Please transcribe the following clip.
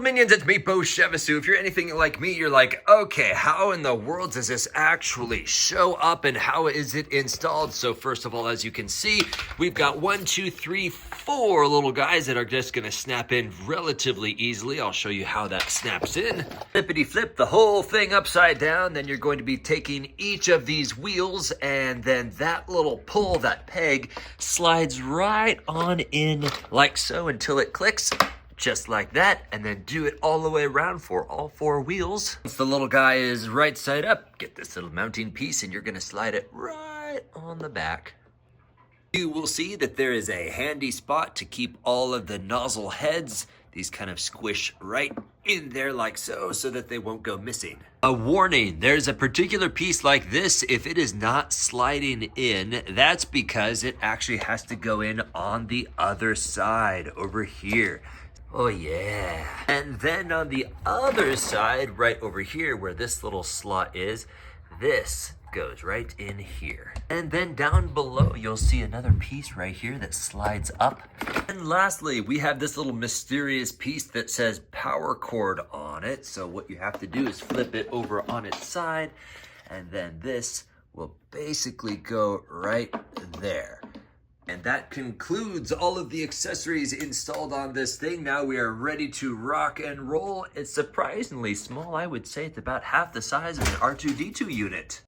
little minions, it's me, Bo Shevasu. If you're anything like me, you're like, okay, how in the world does this actually show up and how is it installed? So first of all, as you can see, we've got 1, 2, 3, 4 little guys that are just gonna snap in relatively easily. I'll show you how that snaps in. Flippity flip the whole thing upside down. Then you're going to be taking each of these wheels and then that little pull, that peg, slides right on in like so until it clicks. Just like that, and then do it all the way around for all 4 wheels. Once the little guy is right side up, get this little mounting piece and you're gonna slide it right on the back. You will see that there is a handy spot to keep all of the nozzle heads. These kind of squish right in there like so that they won't go missing. A warning, there's a particular piece like this, if it is not sliding in, that's because it actually has to go in on the other side over here. Oh yeah. And then on the other side, right over here where this little slot is, this goes right in here. And then down below, you'll see another piece right here that slides up. And lastly, we have this little mysterious piece that says power cord on it. So what you have to do is flip it over on its side, and then this will basically go right there. And that concludes all of the accessories installed on this thing. Now we are ready to rock and roll. It's surprisingly small. I would say it's about half the size of an R2-D2 unit.